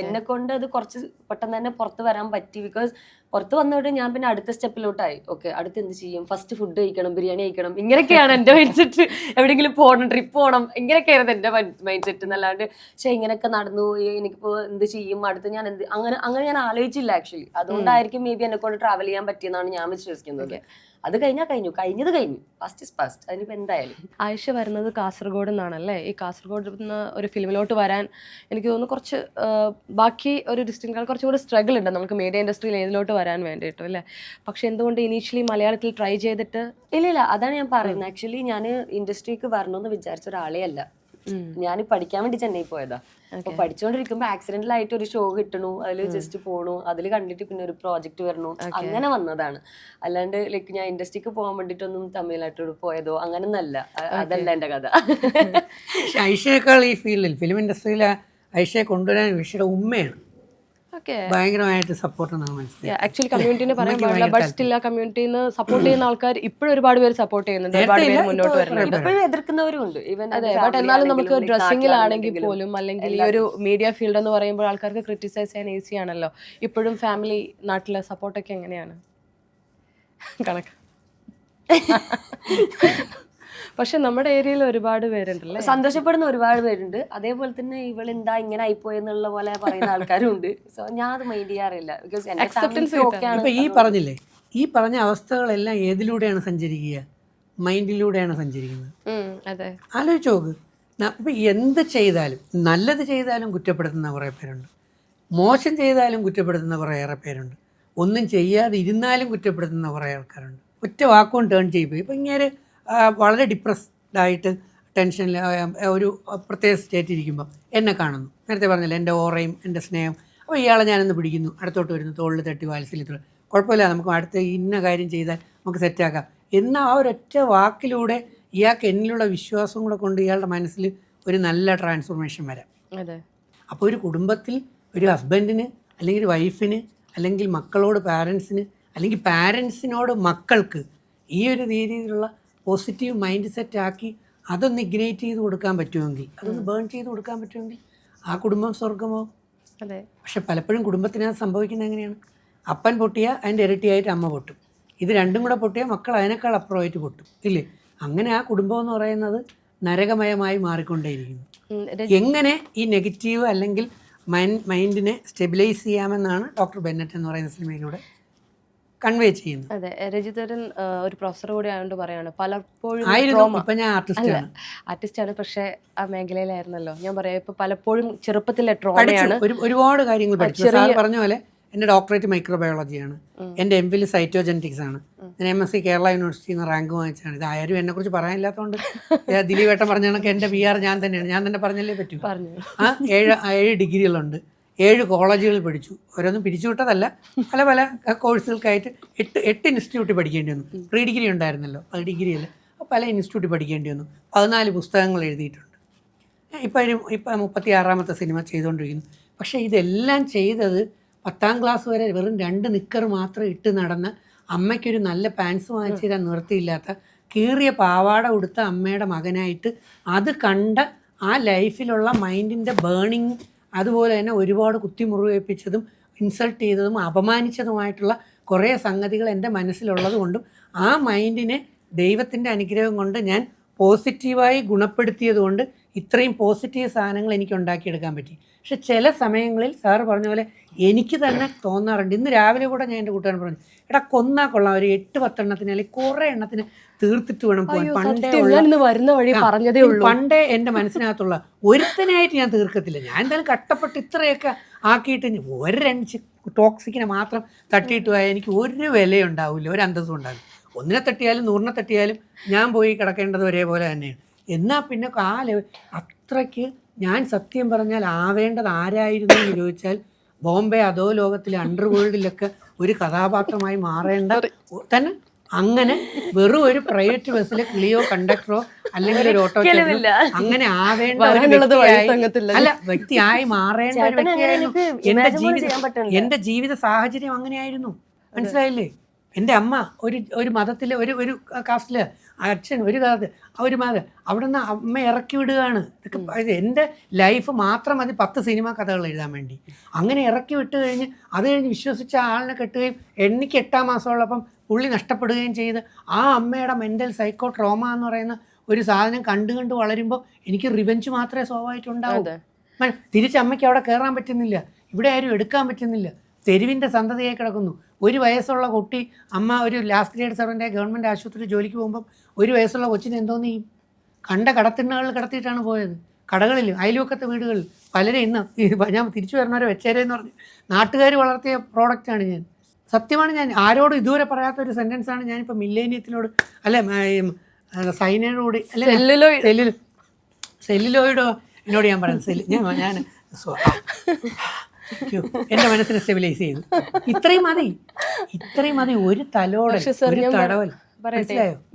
എന്നെ കൊണ്ട് അത് കുറച്ച് പെട്ടെന്ന് തന്നെ പുറത്ത് വരാൻ പറ്റി. ബിക്കോസ് പുറത്ത് വന്നോട്ട് ഞാൻ പിന്നെ അടുത്ത സ്റ്റെപ്പിലോട്ടായി. ഓക്കെ, അടുത്ത് എന്ത് ചെയ്യും, ഫസ്റ്റ് ഫുഡ് കഴിക്കണം, ബിരിയാണി കഴിക്കണം, ഇങ്ങനെയൊക്കെയാണ് എൻ്റെ മൈൻഡ് സെറ്റ്. എവിടെയെങ്കിലും പോകണം, ട്രിപ്പ് പോകണം, ഇങ്ങനെയൊക്കെയായിരുന്നു എൻ്റെ മൈൻഡ് സെറ്റ് എന്നല്ലാണ്ട് പക്ഷേ ഇങ്ങനെയൊക്കെ നടന്നു എനിക്കിപ്പോൾ എന്ത് ചെയ്യും, അടുത്ത് ഞാൻ എന്ത് അങ്ങനെ ഞാൻ ആലോചിച്ചില്ല ആക്ച്വലി. അതുകൊണ്ടായിരിക്കും മേ ബി എന്നെ കൊണ്ട് ട്രാവൽ ചെയ്യാൻ പറ്റിയെന്നാണ് ഞാൻ വിശ്വസിക്കുന്നത്. അത് കഴിഞ്ഞത് കഴിഞ്ഞു, ഫസ്റ്റ് ഇസ് ഫസ്റ്റ്. അതിനിപ്പോൾ എന്തായാലും. ആയിഷ വരുന്നത് കാസർഗോഡ് നിന്നാണല്ലേ. ഈ കാസർഗോഡ് നിന്ന് ഒരു ഫിലിമിലോട്ട് വരാൻ എനിക്ക് തോന്നുന്നു കുറച്ച് ബാക്കി ഒരു ഡിസ്ട്രിക്റ്റിനേക്കാൾ കുറച്ചുകൂടി സ്ട്രഗിൾ ഉണ്ട് നമുക്ക് മീഡിയ ഇൻഡസ്ട്രിയിൽ ഏതിലോട്ട് വരാൻ വേണ്ടിയിട്ടും അല്ലേ. പക്ഷെ എന്തുകൊണ്ട് ഇനീഷ്യലി മലയാളത്തിൽ ട്രൈ ചെയ്തിട്ട്? ഇല്ല, അതാണ് ഞാൻ പറയുന്നത്. ആക്ച്വലി ഞാൻ ഇൻഡസ്ട്രിക്ക് വരണമെന്ന് വിചാരിച്ച ഒരാളേ അല്ല. ഞാൻ പഠിക്കാൻ വേണ്ടി ചെന്നൈ പോയതാ. അപ്പൊ പഠിച്ചുകൊണ്ടിരിക്കുമ്പോ ആക്സിഡന്റലായിട്ട് ഒരു ഷോ കിട്ടണു, അതിൽ ജസ്റ്റ് പോണു, അതിൽ കണ്ടിട്ട് പിന്നെ ഒരു പ്രോജക്റ്റ് വരണു, അങ്ങനെ വന്നതാണ്. അല്ലാണ്ട് ലൈക്ക് ഞാൻ ഇൻഡസ്ട്രിക്ക് പോകാൻ വേണ്ടിട്ടൊന്നും തമിഴ്നാട്ടോട് പോയതോ അങ്ങനൊന്നല്ല. അതല്ല എന്റെ കഥ. ഐഷയേക്കാൾ ഈ ഫീൽഡിൽ ഫിലിം ഇൻഡസ്ട്രിയിൽ ഐഷയെ കൊണ്ടുവരാൻ ഐഷയുടെ ഉമ്മയാണ് ഭയങ്കരമായിട്ട് സപ്പോർട്ട് ആക്ച്വലി കമ്മ്യൂണിറ്റിനെ പറയാൻ പാടില്ല, ബട്ട് സ്റ്റിൽ ആ കമ്മ്യൂണിറ്റിന്ന് സപ്പോർട്ട് ചെയ്യുന്ന ആൾക്കാർ ഇപ്പോഴും ഒരുപാട് പേര് സപ്പോർട്ട് ചെയ്യുന്നുണ്ട്, ഒരുപാട് പേര് മുന്നോട്ട് വരുന്നുണ്ട്, എതിർക്കുന്നവരും ഉണ്ട്. അതെ, ബട്ട് എന്നാലും നമുക്ക് ഡ്രസ്സിങ്ങിലാണെങ്കിൽ പോലും അല്ലെങ്കിൽ ഈ ഒരു മീഡിയ ഫീൽഡ് എന്ന് പറയുമ്പോൾ ആൾക്കാർക്ക് ക്രിറ്റിസൈസ് ചെയ്യാൻ ഈസി ആണല്ലോ. ഇപ്പോഴും ഫാമിലി നാട്ടിലെ സപ്പോർട്ടൊക്കെ എങ്ങനെയാണ്? കണക്ക്. പക്ഷെ നമ്മുടെ ഏരിയയിൽ ഒരുപാട് പേരുണ്ടല്ലേ, സന്തോഷപ്പെടുന്ന ഒരുപാട് പേരുണ്ട്. അതേപോലെ തന്നെ ഇവളെന്താ ഇങ്ങനെ ആയിപ്പോയെന്നുള്ള പോലെ പറയുന്ന ആൾക്കാരും ഉണ്ട്. സോ ഞാൻ അത് മൈൻഡ് ചെയ്യാറില്ല. ഇപ്പൊ ഈ പറഞ്ഞില്ലേ, ഈ പറഞ്ഞ അവസ്ഥകളെല്ലാം ഏതിലൂടെയാണ് സഞ്ചരിക്കുക? മൈൻഡിലൂടെയാണ് സഞ്ചരിക്കുന്നത്. ആലോചിച്ച് നോക്ക്. ഇപ്പൊ എന്ത് ചെയ്താലും, നല്ലത് ചെയ്താലും കുറ്റപ്പെടുത്തുന്ന കുറേ പേരുണ്ട്, മോശം ചെയ്താലും കുറ്റപ്പെടുത്തുന്ന കുറേയേറെ പേരുണ്ട്, ഒന്നും ചെയ്യാതെ ഇരുന്നാലും കുറ്റപ്പെടുത്തുന്ന കുറേ ആൾക്കാരുണ്ട്. ഒറ്റ വാക്കുകൊണ്ട് ടേൺ ചെയ്യിപ്പോയി. ഇപ്പം ഇങ്ങനെ വളരെ ഡിപ്രസ്ഡ് ആയിട്ട് ടെൻഷനിൽ ഒരു പ്രത്യേക സ്റ്റേറ്റ് ഇരിക്കുമ്പോൾ എന്നെ കാണുന്നു, നേരത്തെ പറഞ്ഞില്ല എൻ്റെ ഓറയും എൻ്റെ സ്നേഹം, അപ്പോൾ ഇയാളെ ഞാനൊന്ന് പിടിക്കുന്നു, അടുത്തോട്ട് വരുന്നു, തോളിൽ തട്ടി വാത്സല്യത്തിൽ കുഴപ്പമില്ല, നമുക്ക് അടുത്ത ഇന്ന കാര്യം ചെയ്താൽ നമുക്ക് സെറ്റാക്കാം എന്ന ആ ഒരൊറ്റ വാക്കിലൂടെ ഇയാൾക്ക് എന്നിലുള്ള വിശ്വാസം കൂടെ കൊണ്ട് ഇയാളുടെ മനസ്സിൽ ഒരു നല്ല ട്രാൻസ്ഫോർമേഷൻ വരാം. അതെ. അപ്പോൾ ഒരു കുടുംബത്തിൽ ഒരു ഹസ്ബൻഡിന് അല്ലെങ്കിൽ ഒരു വൈഫിന് അല്ലെങ്കിൽ മക്കളോട് പാരൻസിന് അല്ലെങ്കിൽ പാരൻസിനോട് മക്കൾക്ക് ഈ ഒരു രീതിയിലുള്ള പോസിറ്റീവ് മൈൻഡ് സെറ്റ് ആക്കി അതൊന്ന് ഇഗ്നേറ്റ് ചെയ്ത് കൊടുക്കാൻ പറ്റുമെങ്കിൽ, അതൊന്ന് ബേൺ ചെയ്ത് കൊടുക്കാൻ പറ്റുമെങ്കിൽ ആ കുടുംബം സ്വർഗമോ. അതെ. പക്ഷെ പലപ്പോഴും കുടുംബത്തിനകത്ത് സംഭവിക്കുന്നത് എങ്ങനെയാണ്? അപ്പൻ പൊട്ടിയാൽ അതിൻ്റെ ഇരട്ടിയായിട്ട് അമ്മ പൊട്ടും, ഇത് രണ്ടും കൂടെ പൊട്ടിയാൽ മക്കൾ അതിനേക്കാൾ അപ്പുറമായിട്ട് പൊട്ടും, ഇല്ലേ? അങ്ങനെ ആ കുടുംബം എന്ന് പറയുന്നത് നരകമയമായി മാറിക്കൊണ്ടേയിരിക്കുന്നു. എങ്ങനെ ഈ നെഗറ്റീവ് അല്ലെങ്കിൽ മൈൻഡിനെ സ്റ്റെബിലൈസ് ചെയ്യാമെന്നാണ് ഡോക്ടർ ബെന്നറ്റ് എന്ന് പറയുന്ന സിനിമയിലൂടെ കൺവേ ചെയ്യുന്നത്. അതെ. രജിതരൻ ഒരു പ്രൊഫസർ കൂടി ആയതുകൊണ്ട് പറയാണ് പലപ്പോഴും ഇപ്പൊ ഞാൻ ആർട്ടിസ്റ്റാണ്, പക്ഷെ ആ മേഖലയിലായിരുന്നല്ലോ. ഞാൻ പറയാം ഇപ്പൊ പലപ്പോഴും ചെറുപ്പത്തിലെ ട്രോമയാണ്. ഒരുപാട് കാര്യങ്ങൾ പഠിച്ചു. സാർ പറഞ്ഞ പോലെ എൻ്റെ ഡോക്ടറേറ്റ് മൈക്രോബയോളജിയാണ്, എൻ്റെ എംഫിൽ സൈറ്റോജനറ്റിക്സ് ആണ്, ഞാൻ MSc കേരള യൂണിവേഴ്സിറ്റിയിൽ നിന്ന് റാങ്ക് വാങ്ങിച്ചാണ്. ഇത് ആരും എന്നെക്കുറിച്ച് പറയാനില്ലാത്തതുകൊണ്ട് ദിലീപേട്ടൻ പറഞ്ഞ കണക്ക് എൻ്റെ PR ഞാൻ തന്നെയാണ്, ഞാൻ തന്നെ പറഞ്ഞല്ലേ പറ്റൂ. ആ 7 ഡിഗ്രികളുണ്ട്, 7 കോളേജുകളിൽ പഠിച്ചു, ഓരോന്നും പിരിച്ചുവിട്ടതല്ല, പല പല കോഴ്സുകൾക്കായിട്ട് 8 ഇൻസ്റ്റിറ്റ്യൂട്ടിൽ പഠിക്കേണ്ടി വന്നു. പ്രീ ഡിഗ്രി ഉണ്ടായിരുന്നല്ലോ, അത് ഡിഗ്രി അല്ല, പല ഇൻസ്റ്റിറ്റ്യൂട്ടിൽ പഠിക്കേണ്ടി വന്നു. 14 പുസ്തകങ്ങൾ എഴുതിയിട്ടുണ്ട്. ഇപ്പം 36ാമത്തെ സിനിമ ചെയ്തുകൊണ്ടിരിക്കുന്നു. പക്ഷേ ഇതെല്ലാം ചെയ്തത് 10ാം ക്ലാസ് വരെ വെറും 2 നിക്കർ മാത്രം ഇട്ട് നടന്ന, അമ്മയ്ക്കൊരു നല്ല പാൻസ് വാങ്ങിച്ചു തരാൻ നിവൃത്തിയില്ലാത്ത, കീറിയ പാവാട ഉടുത്ത അമ്മയുടെ മകനായിട്ട് അത് കണ്ട ആ ലൈഫിലുള്ള മൈൻഡിൻ്റെ ബേണിങ്, അതുപോലെ തന്നെ ഒരുപാട് കുത്തിമുറിവേൽപ്പിച്ചതും ഇൻസൾട്ട് ചെയ്തതും അപമാനിച്ചതുമായിട്ടുള്ള കുറേ സംഗതികൾ എൻ്റെ മനസ്സിലുള്ളത് കൊണ്ടും ആ മൈൻഡിനെ ദൈവത്തിൻ്റെ അനുഗ്രഹം കൊണ്ട് ഞാൻ പോസിറ്റീവായി ഗുണപ്പെടുത്തിയത് കൊണ്ട് ഇത്രയും പോസിറ്റീവ് സാധനങ്ങൾ എനിക്ക് ഉണ്ടാക്കിയെടുക്കാൻ പറ്റി. പക്ഷെ ചില സമയങ്ങളിൽ സാറ് പറഞ്ഞ പോലെ എനിക്ക് തന്നെ തോന്നാറുണ്ട്. ഇന്ന് രാവിലെ കൂടെ ഞാൻ എൻ്റെ കൂട്ടുകാരൻ പറഞ്ഞു, എടാ കൊന്നാ കൊള്ളാം, ഒരു 8-10 എണ്ണത്തിന് അല്ലെങ്കിൽ കുറേ എണ്ണത്തിന് തീർത്തിട്ട് വേണം പോകാൻ. പണ്ടേ എൻ്റെ മനസ്സിനകത്തുള്ള ഒരുത്തനായിട്ട് ഞാൻ തീർക്കത്തില്ല, ഞാൻ എന്തായാലും കഷ്ടപ്പെട്ട് ഇത്രയൊക്കെ ആക്കിയിട്ട് ഒരഞ്ച് ടോക്സിക്കിനെ മാത്രം തട്ടിയിട്ട് പോയാൽ എനിക്ക് ഒരു വിലയുണ്ടാവില്ല, ഒരു അന്തസ്സും ഉണ്ടാവില്ല. 1നെ തട്ടിയാലും 100നെ തട്ടിയാലും ഞാൻ പോയി കിടക്കേണ്ടത് ഒരേപോലെ തന്നെയാണ്. എന്നാൽ പിന്നെ അത്രയ്ക്ക് ഞാൻ സത്യം പറഞ്ഞാൽ ആവേണ്ടത് ആരായിരുന്നു എന്ന് ചോദിച്ചാൽ ബോംബെ അതോ ലോകത്തിലെ അണ്ടർവേൾഡിലൊക്കെ ഒരു കഥാപാത്രമായി മാറേണ്ട തന്നെ. അങ്ങനെ വെറും ഒരു പ്രൈവറ്റ് ബസ്സിലെ ക്ലിയോ കണ്ടക്ടറോ അല്ലെങ്കിൽ ഒരു ഓട്ടോ അങ്ങനെ ആവേണ്ട ഒരു വ്യക്തിയായി മാറേണ്ട ഒരു വ്യക്തിയായിരുന്നു. എൻ്റെ ജീവിത സാഹചര്യം അങ്ങനെയായിരുന്നു, മനസ്സിലായില്ലേ? എൻ്റെ അമ്മ ഒരു മതത്തിലെ ഒരു കാസ്റ്റില്, അച്ഛൻ ഒരു കാലത്ത് ഒരു മതം, അവിടെ നിന്ന് അമ്മ ഇറക്കി വിടുകയാണ്. ഇതൊക്കെ എൻ്റെ ലൈഫ് മാത്രം മതി 10 സിനിമ കഥകൾ എഴുതാൻ വേണ്ടി. അങ്ങനെ ഇറക്കി വിട്ട് കഴിഞ്ഞ് അത് കഴിഞ്ഞ് വിശ്വസിച്ച ആളിനെ കെട്ടുകയും എനിക്ക് 8ാം മാസമുള്ളപ്പം പുള്ളി നഷ്ടപ്പെടുകയും ചെയ്ത് ആ അമ്മയുടെ മെൻ്റൽ സൈക്കോ ട്രോമ എന്ന് പറയുന്ന ഒരു സാധനം കണ്ട് വളരുമ്പോൾ എനിക്ക് റിവെഞ്ച് മാത്രമേ സ്വാഭാവികമായിട്ടുണ്ടാവൂ. തിരിച്ച് അമ്മയ്ക്ക് അവിടെ കയറാൻ പറ്റുന്നില്ല, ഇവിടെ ആരും എടുക്കാൻ പറ്റുന്നില്ല, തെരുവിൻ്റെ സന്തതിയായി കിടക്കുന്നു. 1 വയസ്സുള്ള കുട്ടി, അമ്മ ഒരു ലാസ്റ്റ് ഗ്രേഡ് സെർവൻ്റ് ഗവൺമെൻറ് ആശുപത്രിയിൽ ജോലിക്ക് പോകുമ്പം 1 വയസ്സുള്ള കൊച്ചിന് എന്തോന്ന് ചെയ്യും? കണ്ട കടത്തിണ്ണകളിൽ കിടത്തിയിട്ടാണ് പോയത്. കടകളിൽ, അയൽവക്കത്തെ വീടുകളിൽ പലരും ഇന്ന് ഞാൻ തിരിച്ചു വരുന്നവരെ വെച്ചേരെന്ന് പറഞ്ഞ് നാട്ടുകാർ വളർത്തിയ പ്രോഡക്റ്റാണ് ഞാൻ. സത്യമാണ്. ഞാൻ ആരോടും ഇതുവരെ പറയാത്തൊരു സെൻറ്റൻസാണ് ഞാനിപ്പോൾ മില്ലേനിയത്തിനോട് സൈനയോട് അല്ലെ സെല്ലുലോയിഡോ എന്നോട് ഞാൻ പറയുന്നത്. ഞാൻ എൻ്റെ മനസ്സിനെ സ്റ്റെബിലൈസ് ചെയ്തു. ഇത്രയും മതി ഒരു തലോടൽ, ഒരു തടവൽ.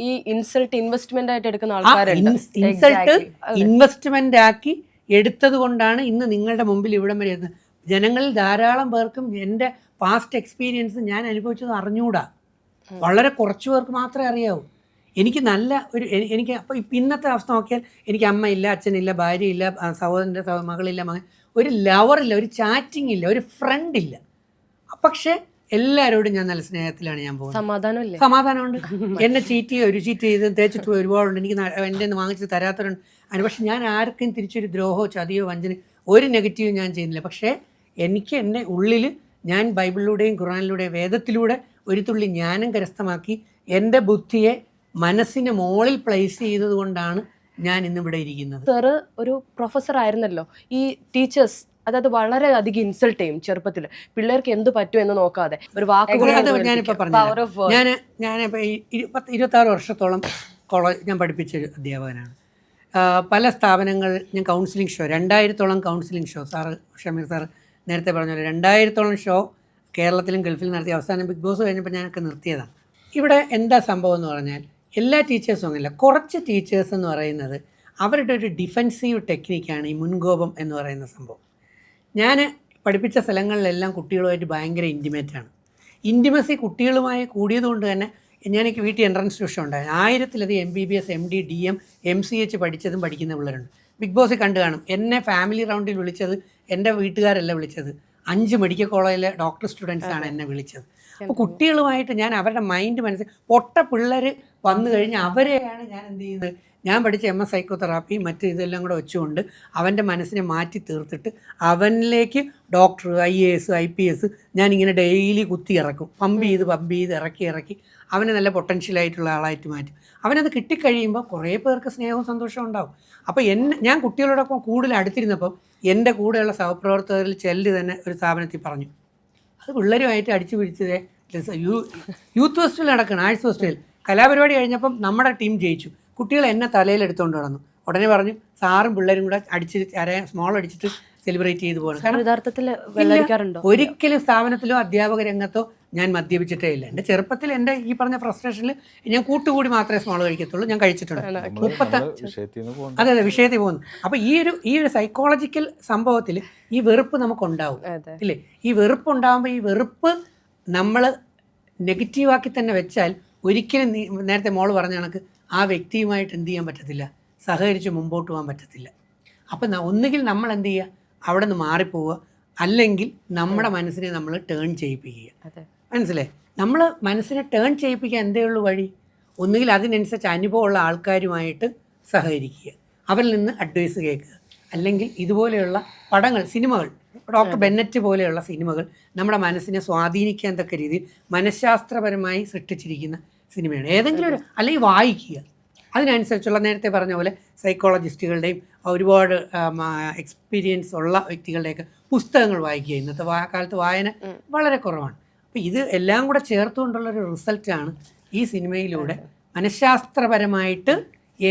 ഈ ഇൻസൾട്ട് ഇൻവെസ്റ്റ്മെന്റ് ആയിട്ട് എടുക്കുന്ന ആൾക്കാരുണ്ട്. ഇൻസൾട്ട് ഇൻവെസ്റ്റ്മെന്റ് ആക്കി എടുത്തത് കൊണ്ടാണ് ഇന്ന് നിങ്ങളുടെ മുമ്പിൽ ഇവിടം വരെ എത്തുന്നത്. ജനങ്ങളിൽ ധാരാളം പേർക്കും എൻ്റെ പാസ്റ്റ് എക്സ്പീരിയൻസ് ഞാൻ അനുഭവിച്ചത് അറിഞ്ഞുകൂടാ. വളരെ കുറച്ച് പേർക്ക് മാത്രമേ അറിയാവൂ. എനിക്ക് നല്ല എനിക്ക് അപ്പോൾ ഇന്നത്തെ അവസ്ഥ നോക്കിയാൽ എനിക്ക് അമ്മയില്ല, അച്ഛനില്ല, ഭാര്യയില്ല, സഹോദരൻ്റെ മകളില്ല, മകൻ, ഒരു ലവറില്ല, ഒരു ചാറ്റിംഗ് ഇല്ല, ഒരു ഫ്രണ്ട് ഇല്ല. പക്ഷേ എല്ലാവരോടും ഞാൻ നല്ല സ്നേഹത്തിലാണ് ഞാൻ പോകുന്നത്. സമാധാനമുണ്ട്. എന്നെ ചീറ്റ് ചെയ്ത് തേച്ചിട്ട് പോയി ഒരുപാടുണ്ട്. എനിക്ക് എൻ്റെ നിന്ന് വാങ്ങിച്ച് തരാത്തവരുണ്ട്. അതിന് പക്ഷെ ഞാൻ ആർക്കും തിരിച്ചൊരു ദ്രോഹമോ ചതിയോ വഞ്ചന ഒരു നെഗറ്റീവും ഞാൻ ചെയ്യുന്നില്ല. പക്ഷേ എനിക്ക് എൻ്റെ ഉള്ളിൽ ഞാൻ ബൈബിളിലൂടെയും ഖുർആനിലൂടെയും വേദത്തിലൂടെ ഒരു തുള്ളി ജ്ഞാനം കരസ്ഥമാക്കി എൻ്റെ ബുദ്ധിയെ മനസ്സിന് മുകളിൽ പ്ലേസ് ചെയ്തത് കൊണ്ടാണ് ഞാൻ ഇന്നിവിടെ ഇരിക്കുന്നത്. സാറ് ഒരു പ്രൊഫസർ ആയിരുന്നല്ലോ. ഈ ടീച്ചേഴ്സ് അതായത് വളരെ അധികം ഇൻസൾട്ട് ചെയ്യും ചെറുപ്പത്തിൽ. പിള്ളേർക്ക് എന്ത് പറ്റും എന്ന് നോക്കാതെ ഒരു വാക്കുകൾ. ഞാനിപ്പോൾ പറഞ്ഞു, ഞാനിപ്പോൾ 26 വർഷത്തോളം ഞാൻ പഠിപ്പിച്ചൊരു അധ്യാപകനാണ്. പല സ്ഥാപനങ്ങൾ ഞാൻ കൗൺസിലിംഗ് ഷോ 2000-ഓളം കൗൺസിലിംഗ് ഷോ ഷമീർ സാർ നേരത്തെ പറഞ്ഞ പോലെ 2000-ഓളം ഷോ കേരളത്തിലും ഗൾഫിലും നടത്തി. അവസാനം ബിഗ് ബോസ് കഴിഞ്ഞപ്പോൾ ഞാനൊക്കെ നിർത്തിയതാണ്. ഇവിടെ എന്താ സംഭവം എന്ന് പറഞ്ഞാൽ എല്ലാ ടീച്ചേഴ്സും ഒന്നുമില്ല. കുറച്ച് ടീച്ചേഴ്സ് എന്ന് പറയുന്നത് അവരുടെ ഒരു ഡിഫെൻസീവ് ടെക്നിക്കാണ് ഈ മുൻകോപം എന്ന് പറയുന്ന സംഭവം. ഞാൻ പഠിപ്പിച്ച സ്ഥലങ്ങളിലെല്ലാം കുട്ടികളുമായിട്ട് ഭയങ്കര ഇൻറ്റിമേറ്റാണ്. ഇൻറ്റിമസി കുട്ടികളുമായി കൂടിയതുകൊണ്ട് തന്നെ എനിക്ക് വീട്ടിൽ എൻട്രൻസ് ട്യൂഷൻ ഉണ്ടായി. 1000-ലധികം MBBS MD DM MCH പഠിച്ചതും പഠിക്കുന്ന പിള്ളേരുണ്ട്. ബിഗ് ബോസ് കണ്ടു കാണും. എന്നെ ഫാമിലി റൗണ്ടിൽ വിളിച്ചത് എൻ്റെ വീട്ടുകാരല്ല വിളിച്ചത്, 5 മെഡിക്കൽ കോളേജിലെ ഡോക്ടർ സ്റ്റുഡൻസാണ് എന്നെ വിളിച്ചത്. അപ്പോൾ കുട്ടികളുമായിട്ട് ഞാൻ അവരുടെ മൈൻഡ് പൊട്ട പിള്ളേർ വന്നു കഴിഞ്ഞാൽ അവരെയാണ് ഞാൻ എന്ത് ചെയ്യുന്നത്, ഞാൻ പഠിച്ച MS സൈക്കോതെറാപ്പി മറ്റ് ഇതെല്ലാം കൂടെ വെച്ചുകൊണ്ട് അവൻ്റെ മനസ്സിനെ മാറ്റി തീർത്തിട്ട് അവനിലേക്ക് ഡോക്ടർ IAS IPS ഞാനിങ്ങനെ ഡെയിലി കുത്തി ഇറക്കും. പമ്പ് ചെയ്ത് ഇറക്കി അവനെ നല്ല പൊട്ടൻഷ്യലായിട്ടുള്ള ആളായിട്ട് മാറ്റും. അവനത് കിട്ടിക്കഴിയുമ്പോൾ കുറേ പേർക്ക് സ്നേഹവും സന്തോഷവും ഉണ്ടാവും. അപ്പോൾ ഞാൻ കുട്ടികളോടൊപ്പം കൂടുതൽ അടുത്തിരുന്നപ്പോൾ എൻ്റെ കൂടെയുള്ള സഹപ്രവർത്തകരിൽ ചിലർ തന്നെ ഒരു സ്ഥാപനത്തിൽ പറഞ്ഞു, അത് പിള്ളേരുമായിട്ട് അടിച്ചു പിടിച്ചതേ യൂത്ത് ഫെസ്റ്റിവൽ നടക്കണം, ആർട്സ് ഫെസ്റ്റിവൽ കലാപരിപാടി കഴിഞ്ഞപ്പം നമ്മുടെ ടീം ജയിച്ചു. കുട്ടികൾ എന്നെ തലയിലെടുത്തുകൊണ്ട് നടന്നു. ഉടനെ പറഞ്ഞു സാറും പിള്ളേരും കൂടെ സ്മോൾ അടിച്ചിട്ട് സെലിബ്രേറ്റ് ചെയ്തു പോകണം. കാരണം ഒരിക്കലും സ്ഥാപനത്തിലോ അധ്യാപക രംഗത്തോ ഞാൻ മദ്യപിച്ചിട്ടേ ഇല്ല. എൻ്റെ ചെറുപ്പത്തിൽ എൻ്റെ ഈ പറഞ്ഞ ഫ്രസ്ട്രേഷനിൽ ഞാൻ കൂട്ടുകൂടി മാത്രമേ സ്മോൾ കഴിക്കത്തുള്ളൂ. ഞാൻ കഴിച്ചിട്ടുണ്ട്. അതെ വിഷയത്തിൽ പോകുന്നു. അപ്പോൾ ഈ ഒരു സൈക്കോളജിക്കൽ സംഭവത്തിൽ ഈ വെറുപ്പ് നമുക്കുണ്ടാവും ഇല്ലേ? ഈ വെറുപ്പ് ഉണ്ടാകുമ്പോൾ ഈ വെറുപ്പ് നമ്മൾ നെഗറ്റീവാക്കി തന്നെ വെച്ചാൽ ഒരിക്കലും നേരത്തെ മോള് പറഞ്ഞ കണക്ക് ആ വ്യക്തിയുമായിട്ട് എന്ത് ചെയ്യാൻ പറ്റത്തില്ല, സഹകരിച്ച് മുമ്പോട്ട് പോകാൻ പറ്റത്തില്ല. അപ്പം ഒന്നുകിൽ നമ്മൾ എന്ത് ചെയ്യുക, അവിടെ നിന്ന് മാറിപ്പോവുക, അല്ലെങ്കിൽ നമ്മുടെ മനസ്സിനെ നമ്മൾ ടേൺ ചെയ്യിപ്പിക്കുക. മനസ്സിലായി? നമ്മൾ മനസ്സിനെ ടേൺ ചെയ്യിപ്പിക്കാൻ എന്തേ ഉള്ളൂ വഴി? ഒന്നുകിൽ അതിനനുസരിച്ച് അനുഭവമുള്ള ആൾക്കാരുമായിട്ട് സഹകരിക്കുക, അവരിൽ നിന്ന് അഡ്വൈസ് കേൾക്കുക, അല്ലെങ്കിൽ ഇതുപോലെയുള്ള പടങ്ങൾ, സിനിമകൾ, ഡോക്ടർ ബെന്നറ്റ് പോലെയുള്ള സിനിമകൾ നമ്മുടെ മനസ്സിനെ സ്വാധീനിക്കാൻ തക്ക രീതിയിൽ മനഃശാസ്ത്രപരമായി സൃഷ്ടിച്ചിരിക്കുന്ന സിനിമയാണ്. ഏതെങ്കിലും ഒരു, അല്ലെങ്കിൽ വായിക്കുക, അതിനനുസരിച്ചുള്ള നേരത്തെ പറഞ്ഞ പോലെ സൈക്കോളജിസ്റ്റുകളുടെയും ഒരുപാട് എക്സ്പീരിയൻസ് ഉള്ള വ്യക്തികളുടെയൊക്കെ പുസ്തകങ്ങൾ വായിക്കുക. ഇന്നത്തെ കാലത്ത് വായന വളരെ കുറവാണ്. അപ്പോൾ ഇത് എല്ലാം കൂടെ ചേർത്തുകൊണ്ടുള്ളൊരു റിസൾട്ടാണ് ഈ സിനിമയിലൂടെ മനഃശാസ്ത്രപരമായിട്ട്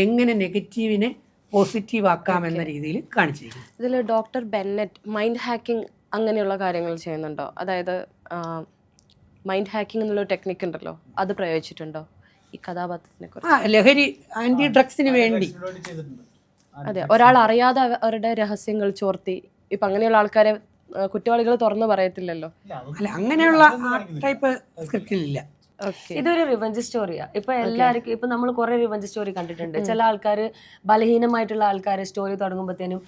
എങ്ങനെ നെഗറ്റീവിനെ പോസിറ്റീവ് ആക്കാമെന്ന രീതിയിൽ കാണിച്ചിരിക്കുന്നു. ഇതിൽ ഡോക്ടർ ബെന്നറ്റ് മൈൻഡ് ഹാക്കിംഗ് അങ്ങനെയുള്ള കാര്യങ്ങൾ ചെയ്യുന്നുണ്ടോ? അതായത് മൈൻഡ് ഹാക്കിംഗ് എന്നുള്ള ടെക്നിക്ക് ഉണ്ടല്ലോ, അത് പ്രയോഗിച്ചിട്ടുണ്ടോ ഈ കഥാപാത്രത്തിനെ കുറിച്ച്? ലഹരി ആന്റി ഡ്രഗ്സിന് വേണ്ടി അതെ, ഒരാൾ അറിയാതെ അവരുടെ രഹസ്യങ്ങൾ ചോർത്തി, ഇപ്പം അങ്ങനെയുള്ള ആൾക്കാരെ കുറ്റവാളികൾ തുറന്നു പറയത്തില്ലല്ലോ. അല്ല, അങ്ങനെയുള്ള ടൈപ്പ് സ്ക്രിപ്റ്റിലില്ല. ഇതൊരു റിവഞ്ച് സ്റ്റോറിയാ. ഇപ്പൊ എല്ലാവർക്കും ഇപ്പൊ നമ്മൾ കുറെ റിവഞ്ച് സ്റ്റോറി കണ്ടിട്ടുണ്ട്. ചില ആൾക്കാർ ബലഹീനമായിട്ടുള്ള ആൾക്കാർ സ്റ്റോറി തുടങ്ങുമ്പോഴത്തേനും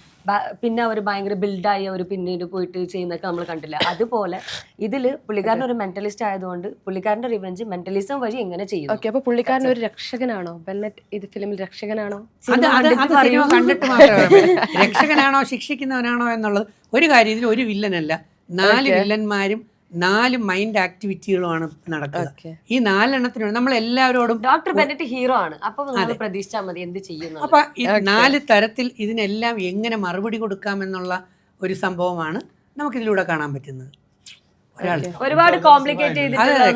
പിന്നെ അവർ ഭയങ്കര ബിൽഡായി അവർ പിന്നീട് പോയിട്ട് ചെയ്യുന്നൊക്കെ നമ്മൾ കണ്ടില്ല. അതുപോലെ ഇതില് പുള്ളിക്കാരൻ ഒരു മെന്റലിസ്റ്റ് ആയതുകൊണ്ട് പുള്ളിക്കാരന്റെ റിവഞ്ച് മെന്റലിസം വഴി എങ്ങനെ ചെയ്യും. ഓക്കെ, അപ്പൊ പുള്ളിക്കാരൻ ഒരു രക്ഷകനാണോ? ബെന്നറ്റ് ഇത് ഫിലിമിൽ രക്ഷകനാണോ? കണ്ടിട്ട് മാത്രമേ രക്ഷകനാണോ ശിക്ഷിക്കുന്നവനാണോ എന്നുള്ളത് ഒരു കാര്യത്തിൽ ഒരു വില്ലനല്ല. 4 വില്ലന്മാരും 4 മൈൻഡ് ആക്ടിവിറ്റികളുമാണ് നടക്കുക. ഈ 4 എണ്ണത്തിനോട് നമ്മൾ എല്ലാവരോടും ഡോക്ടർ ബെന്നറ്റ് ഹീറോ ആണ്. അപ്പൊ പ്രതീക്ഷിച്ചാൽ മതി എന്ത് ചെയ്യുന്നു. അപ്പൊ 4 തരത്തിൽ ഇതിനെല്ലാം എങ്ങനെ മറുപടി കൊടുക്കാമെന്നുള്ള ഒരു സംഭവമാണ് നമുക്കിതിലൂടെ കാണാൻ പറ്റുന്നത്. ഒരുപാട് കോംപ്ലിക്കേറ്റ്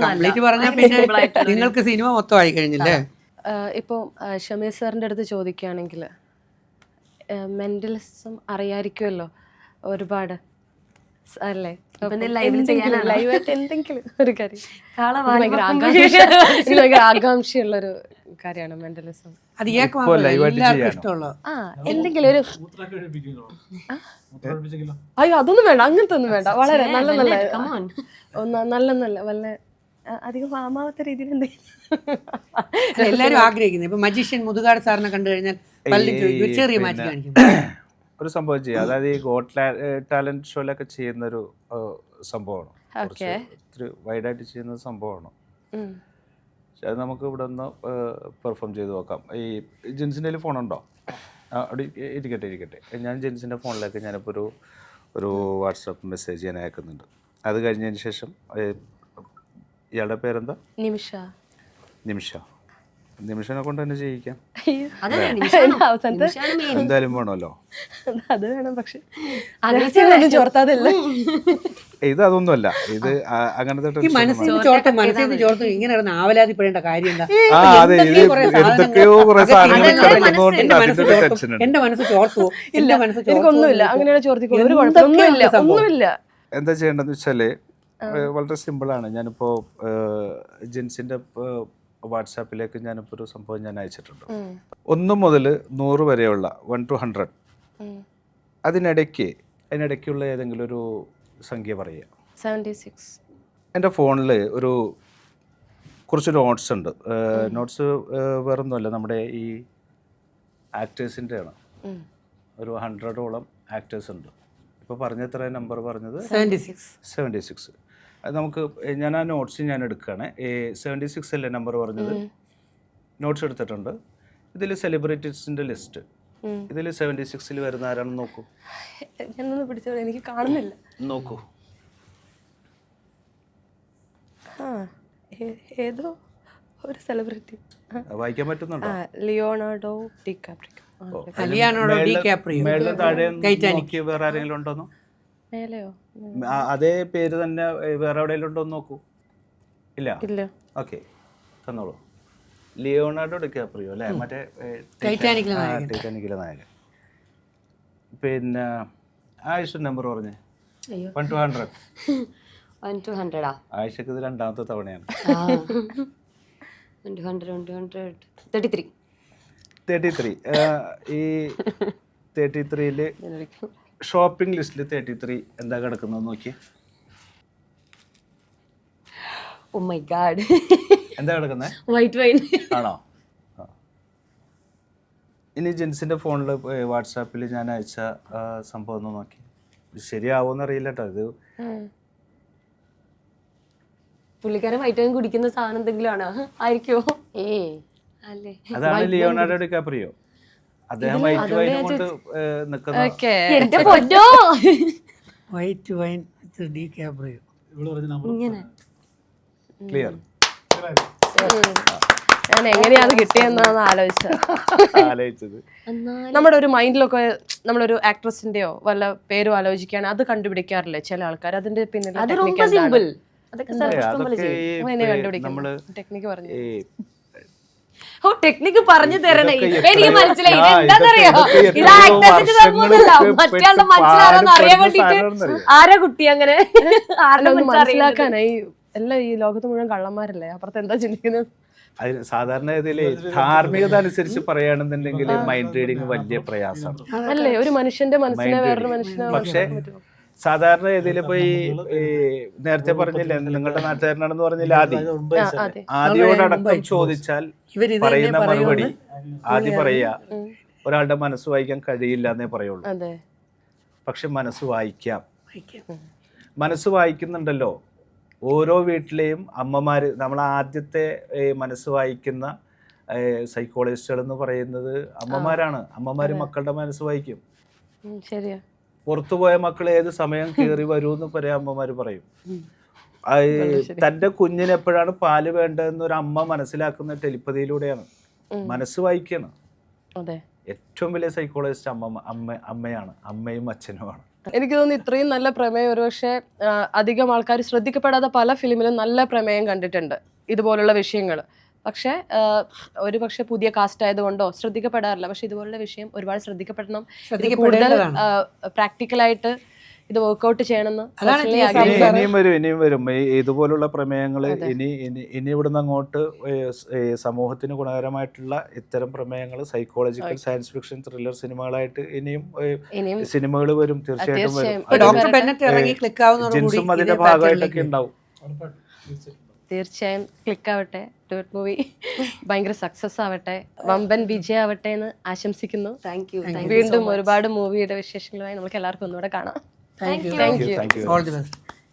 കംപ്ലീറ്റ് പറഞ്ഞാൽ പിന്നെ നിങ്ങൾക്ക് സിനിമ മൊത്തം ആയി കഴിഞ്ഞില്ലേ? ഇപ്പോൾ ഷമീർ സാറിൻ്റെ അടുത്ത് ചോദിക്കുകയാണെങ്കിൽ മെന്റലിസം അറിയാമായിരിക്കുമല്ലോ ഒരുപാട് അല്ലേ? ലൈവായിട്ട് എന്തെങ്കിലും ഒരു കാര്യം ഭയങ്കര ആകാംക്ഷയുള്ളൊരു കാര്യമാണ് മെന്റലിസം. അത് ഇഷ്ടമുള്ള എന്തെങ്കിലും ഒരു അയ്യോ അതൊന്നും വേണ്ട, അങ്ങനത്തെ ഒന്നും വേണ്ട. വളരെ നല്ല നല്ല വല്ല അധികം ഫാമാവാത്ത രീതിയിൽ എന്തെങ്കിലും എല്ലാവരും ആഗ്രഹിക്കുന്നത്. ഇപ്പൊ മജീഷ്യൻ മുതുകാട് സാറിനെ കണ്ടു കഴിഞ്ഞാൽ ചെറിയ മാറ്റി കാണിക്കും. ഒരു സംഭവം ചെയ്യുക, അതായത് ഈ ഗോട്ട് ടാലന്റ് ഷോയിലൊക്കെ ചെയ്യുന്നൊരു സംഭവമാണ്, ഒത്തിരി വൈഡായിട്ട് ചെയ്യുന്ന സംഭവമാണ്. അത് നമുക്ക് ഇവിടെ ഒന്ന് പെർഫോം ചെയ്ത് നോക്കാം. ഈ ജിൻസിൻ്റെ ഫോണുണ്ടോ? അവിടെ ഇരിക്കട്ടെ. ഞാൻ ജിൻസിൻ്റെ ഫോണിലേക്ക് ഞാനിപ്പോൾ ഒരു വാട്സപ്പ് മെസ്സേജ് ഞാൻ അയക്കുന്നുണ്ട്. അത് കഴിഞ്ഞതിന് ശേഷം ഇയാളുടെ പേരെന്താ? നിമിഷ. നിമിഷനെ കൊണ്ട് തന്നെ ചെയ്യിക്കാം. അതല്ലേ അവസാനത്തെ നിമിഷമാണ് main. എന്തായാലും വേണമല്ലോ. അത് വേണം, പക്ഷെ ഒന്നും ചോർത്താതില്ല. ഇത് അതൊന്നുമല്ല, ഇത് അങ്ങനത്തെ ഈ tension മനസ്സിൽ ഒന്നും നിന്ന് ചോർത്ത് മനസ്സിൽ നിന്ന് ചോർത്ത് ഇങ്ങനെ കിടന്ന് ആവലാതിപ്പെടേണ്ട കാര്യം എന്താ? അതെ, ഇത് എന്തൊക്കെയോ കുറെ സാധനങ്ങൾ കിടന്നുകൊണ്ട് അതിന്റെ ഒരു ടെൻഷൻ ഉണ്ട്. എന്റെ മനസ്സ് ചോർത്തുവോ? എന്റെ മനസ്സ് എനിക്കൊന്നുമില്ല, അങ്ങനെയാണ് ചോർത്തിക്കോളൂ, ഒരു കുഴപ്പമൊന്നുമില്ല, ഒന്നുമില്ല. എന്താ ചെയ്യേണ്ടതെന്ന് വെച്ചാല് വളരെ സിമ്പിളാണ്. ഞാനിപ്പോൾ ജിൻസിൻ്റെ വാട്സാപ്പിലേക്ക് ഞാനിപ്പോൾ ഒരു സംഭവം ഞാൻ അയച്ചിട്ടുണ്ട്. 1 മുതൽ 100 വരെയുള്ള 1 to 100 അതിനിടയ്ക്കുള്ള ഏതെങ്കിലും ഒരു സംഖ്യ പറയുക. 76. എൻ്റെ ഫോണിൽ കുറച്ച് നോട്ട്സ് ഉണ്ട്. നോട്ട്സ് വേറൊന്നുമല്ല, നമ്മുടെ ഈ ആക്ടേഴ്സിൻ്റെ ആണ്. ഒരു 100ഓളം ആക്ടേഴ്സ് ഉണ്ട്. ഇപ്പോൾ പറഞ്ഞ എത്ര നമ്പർ പറഞ്ഞത്? 76. അത് നമുക്ക് ഞാൻ ആ നോട്ട്സ് ഞാൻ എടുക്കുകയാണ്. 76 അല്ലേ നമ്പർ പറഞ്ഞത്? നോട്ട്സ് എടുത്തിട്ടുണ്ട്. ഇതിൽ സെലിബ്രിറ്റീസിൻ്റെ ലിസ്റ്റ്, ഇതിൽ 76ൽ വരുന്ന ആരാണെന്ന് നോക്കൂ. ഞാനൊന്ന് പിടിച്ചോളൂ, എനിക്ക് കാണുന്നില്ല. നോക്കൂ. ഏതോ ഒരു സെലിബ്രിറ്റി വായിക്കാൻ പറ്റുന്നുണ്ടോ? Leonardo DiCaprio. മേളിലും താഴെ നോക്കി വേറെ ആരെങ്കിലും ഉണ്ടോന്നോ? മേലെയോ? അതേ പേര് തന്നെ വേറെ എവിടെയെങ്കിലും ഉണ്ടോന്ന് നോക്കൂ. ഇല്ല. ഓക്കെ, തന്നോളൂ. ലിയോണാർഡോ ഡികാപ്രിയോ അല്ലേ, മറ്റേ ടൈറ്റാനിക്കിലെ നായകൻ. പിന്നെ ആയിഷ നമ്പർ പറഞ്ഞേ. 1 to 100. 1 to 100 ആയിഷക്ക് ഇത് 2ാമത്തെ തവണയാണ്. 1 to 100 33. ഈ 33-ല് ഷോപ്പിംഗ് ലിസ്റ്റിൽ 33 എന്താ കിടക്കുന്നത് നോക്കി. ഓ മൈ ഗാഡ്, എന്താ കിടക്കുന്നത്? വൈറ്റ് വൈൻ ആണോ? ഇനി ജിൻസിൻ്റെ ഫോണിൽ വാട്സാപ്പിൽ ഞാൻ അയച്ച സംഭവം ഒന്ന് നോക്കി. ശരിയാവോന്ന് അറിയില്ല കേട്ടോ. ഇത് പുള്ളിക്കാരൻ വൈറ്റ് വൈൻ കുടിക്കുന്ന സാധനം എന്തെങ്കിലും ആണോ? ആയിരിക്കുമോ? അല്ലേ, അതാണ് ലിയോണാർഡോ ഡികാപ്രിയോ. അദ്ദേഹം വൈറ്റ് വൈൻ കൊണ്ട് നിൽക്കുന്ന എന്റെ പൊന്നോ, വൈറ്റ് വൈൻ ഡികാപ്രിയോ. ഇങ്ങനെ ക്ലിയർ. ഞാൻ എങ്ങനെയാണ് കിട്ടിയെന്നാണ് ആലോചിച്ചത്. നമ്മുടെ ഒരു മൈൻഡിലൊക്കെ നമ്മളൊരു ആക്ട്രസിന്റെയോ വല്ല പേരും ആലോചിക്കുകയാണ്, അത് കണ്ടുപിടിക്കാറില്ലേ ചില ആൾക്കാർ? അതിന്റെ പിന്നിൽ അത് ரொம்ப സിമ്പിൾ. അതൊക്കെ നമ്മള് ടെക്നിക്ക് പറഞ്ഞു. ഓ, ടെക്നിക്ക് പറഞ്ഞു തരണേ, എനിക്ക് മനസ്സിലായി. എന്താന്നറിയോ, ഇത് ആക്ടേഴ്സിന്റെ സംഭവമല്ല, മറ്റേ മനസ്സിലാകാന്ന് അറിയാൻ വേണ്ടിട്ട്. ആരാ കുട്ടി അങ്ങനെ മനസ്സിലാക്കാനായി? എല്ലാം ഈ ലോകത്ത് മുഴുവൻ കള്ളന്മാരല്ലേ, അപ്പുറത്ത് എന്താ ചിന്തിക്കുന്നത്? സാധാരണ ഇതില് ധാർമ്മികത അനുസരിച്ച് പറയുകയാണെന്നുണ്ടെങ്കിൽ മൈൻഡ് റീഡിങ് വലിയ പ്രയാസമാണ് അല്ലേ? ഒരു മനുഷ്യന്റെ മനസ്സിനെ വേറൊരു മനുഷ്യനെ. പക്ഷെ സാധാരണ ഇതിലിപ്പോ ഈ നേരത്തെ പറഞ്ഞില്ലേ നിങ്ങളുടെ നാട്ടുകാരനാണെന്ന് പറഞ്ഞില്ല, ആദ്യോടക്കം ചോദിച്ചാൽ പറയുന്ന മറുപടി ആദ്യം പറയാ ഒരാളുടെ മനസ്സ് വായിക്കാൻ കഴിയില്ല എന്നേ പറയുള്ളൂ. പക്ഷെ മനസ്സ് വായിക്കാം. മനസ്സ് വായിക്കുന്നുണ്ടല്ലോ. ഓരോ വീട്ടിലെയും അമ്മമാര്, നമ്മൾ ആദ്യത്തെ മനസ്സ് വായിക്കുന്ന സൈക്കോളജിസ്റ്റുകൾ എന്ന് പറയുന്നത് അമ്മമാരാണ്. അമ്മമാര് മക്കളുടെ മനസ്സ് വായിക്കും. ശരിയാ. പുറത്തുപോയ മക്കൾ ഏത് സമയം കയറി വരൂന്ന് പറയാൻ അമ്മമാര് പറയും. തന്റെ കുഞ്ഞിന് എപ്പോഴാണ് പാല് വേണ്ടതെന്ന് ഒരു അമ്മ മനസ്സിലാക്കുന്ന ടെലിപ്പതിയിലൂടെയാണ്. മനസ്സ് വായിക്കാണ്. ഏറ്റവും വലിയ സൈക്കോളജിസ്റ്റ് അമ്മയാണ്, അമ്മയും അച്ഛനുമാണ്. എനിക്ക് തോന്നുന്നു ഇത്രയും നല്ല പ്രമേയം ഒരുപക്ഷെ അധികം ആൾക്കാർ ശ്രദ്ധിക്കപ്പെടാത്ത പല ഫിലിമിലും നല്ല പ്രമേയം കണ്ടിട്ടുണ്ട് ഇതുപോലുള്ള വിഷയങ്ങൾ. പക്ഷെ ഒരു പക്ഷെ പുതിയ കാസ്റ്റ് ആയതുകൊണ്ടോ ശ്രദ്ധിക്കപ്പെടാറില്ല. പക്ഷെ ഇതുപോലുള്ള വിഷയം ഒരുപാട് ശ്രദ്ധിക്കപ്പെടണം. കൂടുതൽ പ്രാക്ടിക്കലായിട്ട് ഇത് വർക്ക്ഔട്ട് ചെയ്യണമെന്ന് ഇനിയും വരും ഇതുപോലുള്ള പ്രമേയങ്ങൾ. ഇനി ഇവിടുന്ന് അങ്ങോട്ട് സമൂഹത്തിന് ഗുണകരമായിട്ടുള്ള ഇത്തരം പ്രമേയങ്ങൾ സൈക്കോളജിക്കൽ സയൻസ് ഫിക്ഷൻ ത്രില്ലർ സിനിമകളായിട്ട് ഇനിയും സിനിമകൾ വരും. തീർച്ചയായിട്ടും വരും. ജിൻസും അതിന്റെ ഭാഗമായിട്ടൊക്കെ ഉണ്ടാവും. തീർച്ചയായും ക്ലിക്ക് ആവട്ടെ. ഡുവറ്റ് മൂവി ഭയങ്കര സക്സസ് ആവട്ടെ, വമ്പൻ വിജയം ആവട്ടെ എന്ന് ആശംസിക്കുന്നു. Thank you. വീണ്ടും ഒരുപാട് മൂവിയുടെ വിശേഷങ്ങളുമായി നമുക്ക് എല്ലാവർക്കും ഒന്നുകൂടെ കാണാം. Thank you. All the best.